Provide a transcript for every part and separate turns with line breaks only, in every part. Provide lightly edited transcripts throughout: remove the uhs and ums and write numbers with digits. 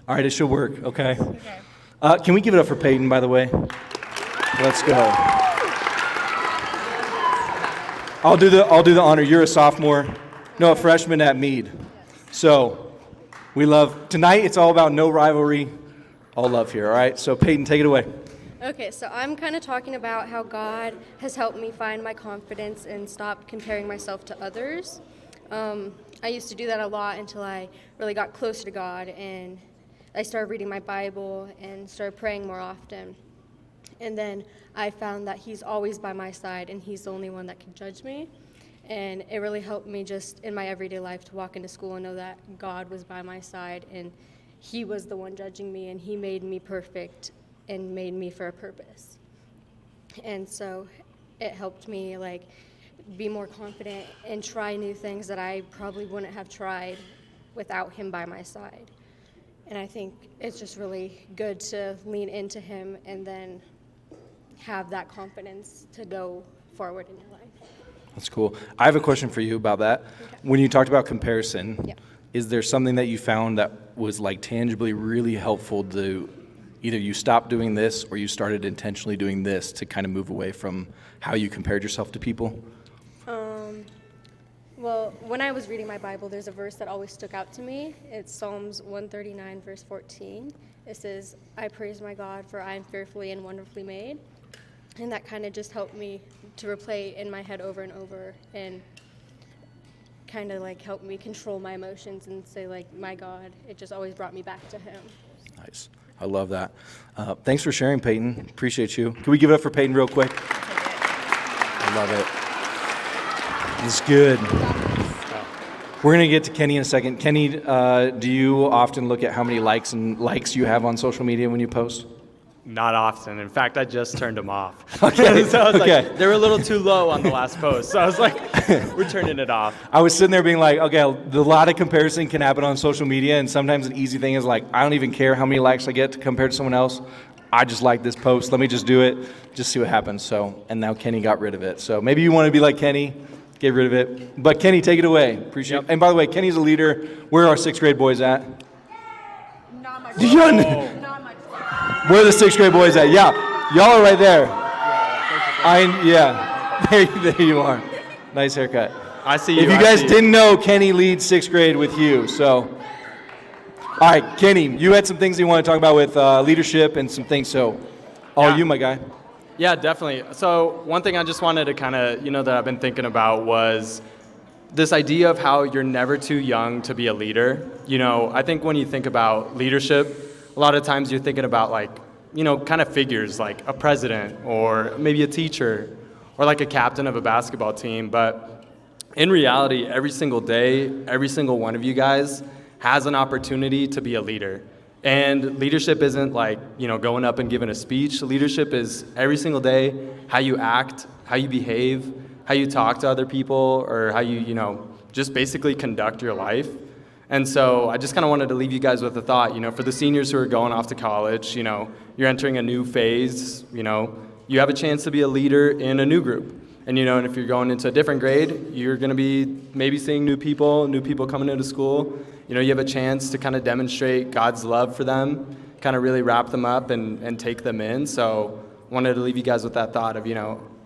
All right, it should work, okay?
Okay.
Can we give it up for Payton, by the way? Let's go. I'll do the honor. You're a sophomore. No, a freshman at Meade. So we love, tonight it's all about no rivalry, all love here, all right? So Payton, take it away.
Okay, so I'm kind of talking about how God has helped me find my confidence and stop comparing myself to others. I used to do that a lot until I really got closer to God and I started reading my Bible and started praying more often. And then I found that He's always by my side and He's the only one that can judge me. And it really helped me just in my everyday life to walk into school and know that God was by my side and He was the one judging me and He made me perfect and made me for a purpose. And so it helped me be more confident and try new things that I probably wouldn't have tried without Him by my side. And I think it's just really good to lean into Him and then have that confidence to go forward in your life.
That's cool. I have a question for you about that.
Okay.
When you talked about comparison,
Yeah.
is there something that you found that was tangibly really helpful to either you stopped doing this or you started intentionally doing this to kind of move away from how you compared yourself to people?
Well, when I was reading my Bible, there's a verse that always stuck out to me. It's Psalms 139, verse 14. It says, "I praise my God, for I am fearfully and wonderfully made." And that kind of just helped me to replay in my head over and over and kind of helped me control my emotions and say, my God, it just always brought me back to Him.
Nice. I love that. Thanks for sharing, Payton. Appreciate you. Can we give it up for Payton real quick? I love it. It's good. We're going to get to Kenny in a second. Kenny, do you often look at how many likes you have on social media when you post?
Not often. In fact, I just turned them off.
Okay.
So I was
Okay.
they were a little too low on the last post. So I was we're turning it off.
I was sitting there being okay, a lot of comparison can happen on social media, and sometimes an easy thing is I don't even care how many likes I get compared to someone else. I just like this post. Let me just do it, just see what happens. So, and now Kenny got rid of it. So maybe you want to be like Kenny, get rid of it. But Kenny, take it away. Appreciate it. And by the way, Kenny's a leader. Where are our 6th grade boys at?
Not much.
Not much. Where are the 6th grade boys at? Yeah, y'all are right there. There you are. Nice haircut.
I see you.
If you guys didn't know, Kenny leads 6th grade with you. So, all right, Kenny, you had some things you want to talk about with leadership and some things. So, you, my guy.
Yeah, definitely. So one thing I just wanted to kind of, that I've been thinking about was this idea of how you're never too young to be a leader. I think when you think about leadership, a lot of times you're thinking about kind of figures like a president or maybe a teacher or a captain of a basketball team. But in reality, every single day, every single one of you guys has an opportunity to be a leader. And leadership isn't going up and giving a speech. Leadership is every single day how you act, how you behave, how you talk to other people, or how you, just basically conduct your life. And so I just kind of wanted to leave you guys with a thought, for the seniors who are going off to college, you're entering a new phase, you have a chance to be a leader in a new group. And, and if you're going into a different grade, you're going to be maybe seeing new people coming into school. You have a chance to kind of demonstrate God's love for them, kind of really wrap them up and take them in. So I wanted to leave you guys with that thought of,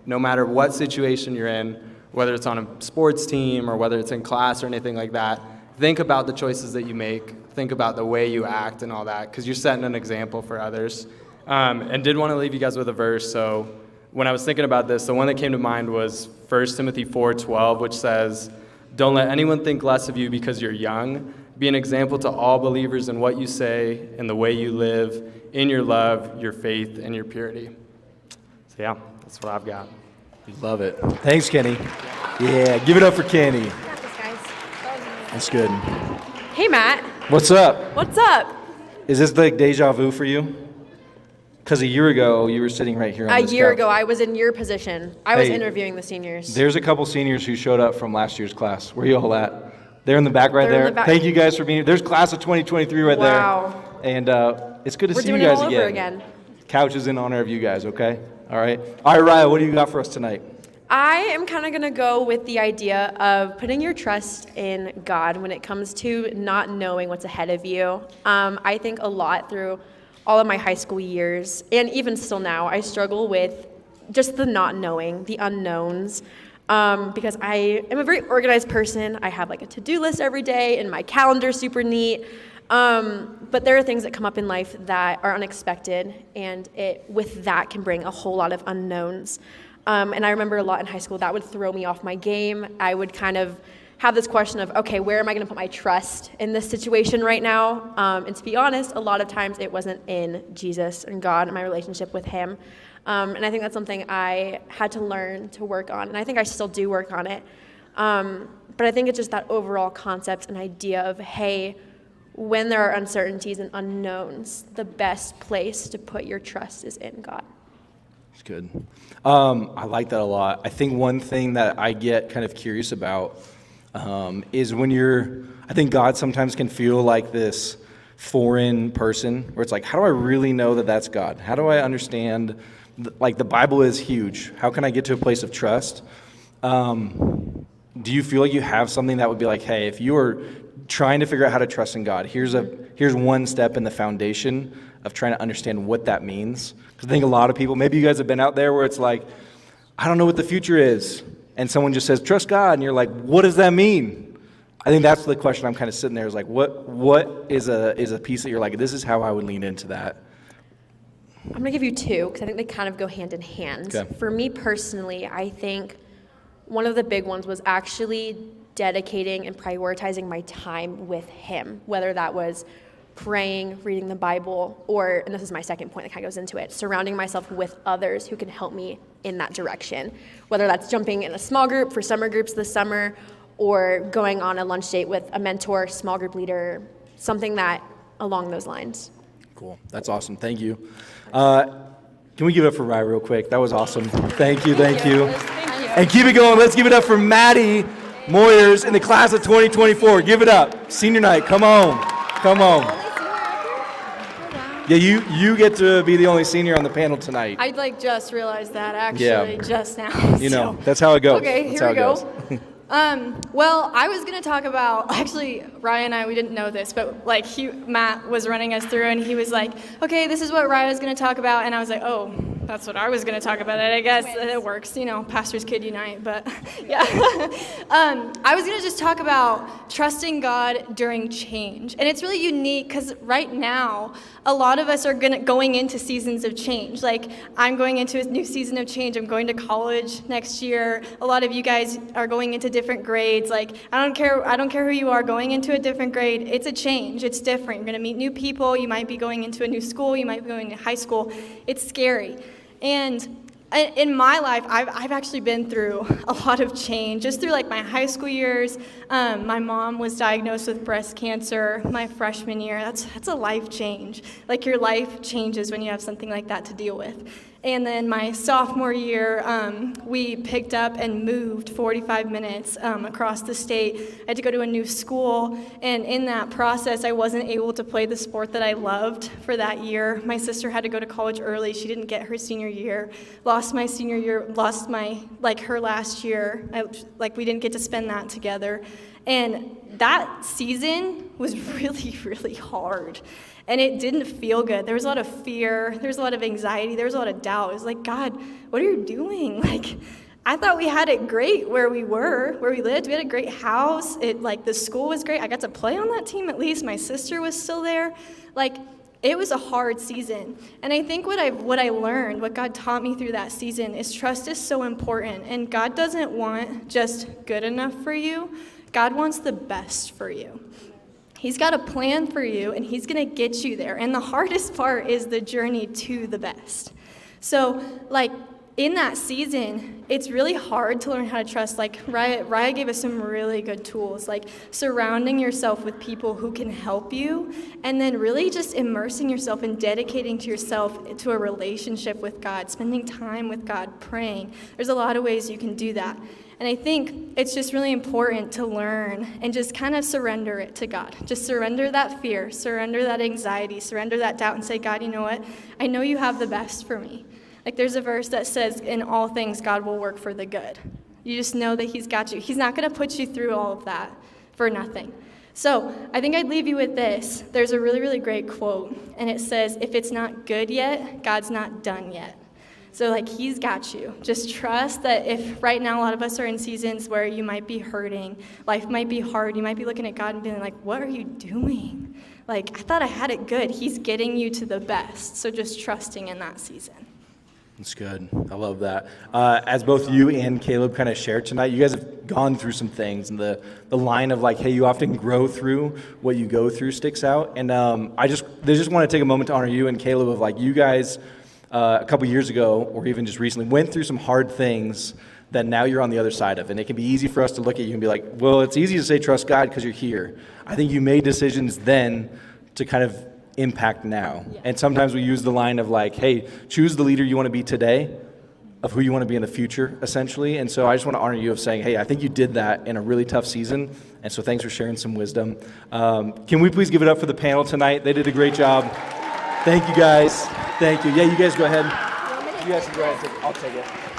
no matter what situation you're in, whether it's on a sports team or whether it's in class or anything like that, think about the choices that you make. Think about the way you act and all that, because you're setting an example for others. And did want to leave you guys with a verse. So when I was thinking about this, the one that came to mind was 1 Timothy 4:12, which says, "Don't let anyone think less of you because you're young. Be an example to all believers in what you say, in the way you live, in your love, your faith, and your purity." So yeah, that's what I've got.
Love it. Thanks, Kenny. Yeah, give it up for Kenny.
Got this, guys.
That's good.
Hey, Matt.
What's up?
What's up?
Is this deja vu for you? Because a year ago, you were sitting right here on
A
this
year
couch.
ago, I was in your position. I was
Hey,
interviewing the seniors.
There's a couple seniors who showed up from last year's class. Where you all at? They're in the back right
They're in
there.
the back.
Thank you guys for being here. There's class of 2023 right
Wow.
there. And it's good to
We're
see you
doing it
guys
all over again.
Couch is in honor of you guys, okay? All right. All right, Ryah, what do you got for us tonight?
I am kind of going to go with the idea of putting your trust in God when it comes to not knowing what's ahead of you. I think a lot through all of my high school years, and even still now, I struggle with just the not knowing, the unknowns, because I am a very organized person. I have like a to-do list every day, and my calendar's super neat. But there are things that come up in life that are unexpected, and with that can bring a whole lot of unknowns. And I remember a lot in high school that would throw me off my game. I would kind of have this question of, okay, where am I going to put my trust in this situation right now? And to be honest, a lot of times it wasn't in Jesus and God and my relationship with him. And I think that's something I had to learn to work on, and I think I still do work on it. But I think it's just that overall concept and idea of, hey, when there are uncertainties and unknowns, the best place to put your trust is in God.
It's good. I like that a lot. I think one thing that I get kind of curious about is when I think God sometimes can feel like this foreign person where it's like, how do I really know that that's God? How do I understand, like the Bible is huge. How can I get to a place of trust? Do you feel like you have something that would be like, hey, if you are trying to figure out how to trust in God, here's one step in the foundation of trying to understand what that means? Because I think a lot of people, maybe you guys have been out there where it's like, I don't know what the future is. And someone just says, trust God. And you're like, what does that mean? I think that's the question I'm kind of sitting there is like, what is a piece that you're like, this is how I would lean into that?
I'm going to give you two because I think they kind of go hand in hand.
Okay.
For me personally, I think one of the big ones was actually dedicating and prioritizing my time with him, whether that was praying, reading the Bible, or, and this is my second point that kind of goes into it, surrounding myself with others who can help me in that direction, whether that's jumping in a small group for summer groups this summer, or going on a lunch date with a mentor, small group leader, something that along those lines.
Cool. That's awesome. Thank you. Can we give it up for Ryah real quick? That was awesome. Thank you. And keep it going. Let's give it up for Maddie Moyers in the class of 2024. Give it up. Senior night. Come on. Yeah, you get to be the only senior on the panel tonight.
I just realized that actually just now.
You know, that's how it goes.
Okay,
that's
here we go.
Goes.
Well, I was going to talk about, actually, Ryah and I, we didn't know this, but like Matt was running us through and he was like, okay, this is what Ryah is going to talk about. And I was like, oh, that's what I was going to talk about. I guess it works, pastors kid unite, but yeah. I was going to just talk about trusting God during change. And it's really unique because right now, a lot of us are going into seasons of change. Like, I'm going into a new season of change. I'm going to college next year. A lot of you guys are going into different grades. Like, I don't care who you are going into a different grade. It's a change. It's different. You're going to meet new people. You might be going into a new school. You might be going to high school. It's scary. And in my life, I've actually been through a lot of change. Just through like my high school years, my mom was diagnosed with breast cancer my freshman year. That's a life change. Like, your life changes when you have something like that to deal with. And then my sophomore year, we picked up and moved 45 minutes across the state. I had to go to a new school, and in that process, I wasn't able to play the sport that I loved for that year. My sister had to go to college early. She didn't get her senior year. Lost my senior year, lost her last year. We didn't get to spend that together. And that season was really, really hard. And it didn't feel good. There was a lot of fear. There was a lot of anxiety. There was a lot of doubt. It was like, God, what are you doing? Like, I thought we had it great where we lived. We had a great house. The school was great. I got to play on that team at least. My sister was still there. Like, it was a hard season. And I think what I learned, what God taught me through that season is trust is so important. And God doesn't want just good enough for you. God wants the best for you. He's got a plan for you, and he's going to get you there. And the hardest part is the journey to the best. So, in that season, it's really hard to learn how to trust. Ryah gave us some really good tools, like surrounding yourself with people who can help you, and then really just immersing yourself and dedicating to yourself to a relationship with God, spending time with God, praying. There's a lot of ways you can do that. And I think it's just really important to learn and just kind of surrender it to God. Just surrender that fear, surrender that anxiety, surrender that doubt, and say, God, you know what? I know you have the best for me. Like there's a verse that says, in all things, God will work for the good. You just know that he's got you. He's not going to put you through all of that for nothing. So I think I'd leave you with this. There's a really, really great quote, and it says, if it's not good yet, God's not done yet. So like he's got you. Just trust that if right now a lot of us are in seasons where you might be hurting, life might be hard, you might be looking at God and being like, what are you doing? Like, I thought I had it good. He's getting you to the best. So just trusting in that season.
That's good. I love that. As both you and Caleb kind of shared tonight, you guys have gone through some things, and the line of like, hey, you often grow through what you go through sticks out. And I just want to take a moment to honor you and Caleb of like you guys a couple years ago, or even just recently, went through some hard things that now you're on the other side of. And it can be easy for us to look at you and be like, well, it's easy to say trust God because you're here. I think you made decisions then to kind of impact now. Yeah. And sometimes we use the line of like, hey, choose the leader you want to be today of who you want to be in the future, essentially. And so I just want to honor you of saying, hey, I think you did that in a really tough season. And so thanks for sharing some wisdom. Can we please give it up for the panel tonight? They did a great job. Thank you, guys. Thank you. Yeah, you guys go ahead. You guys can go ahead and take it. I'll take it.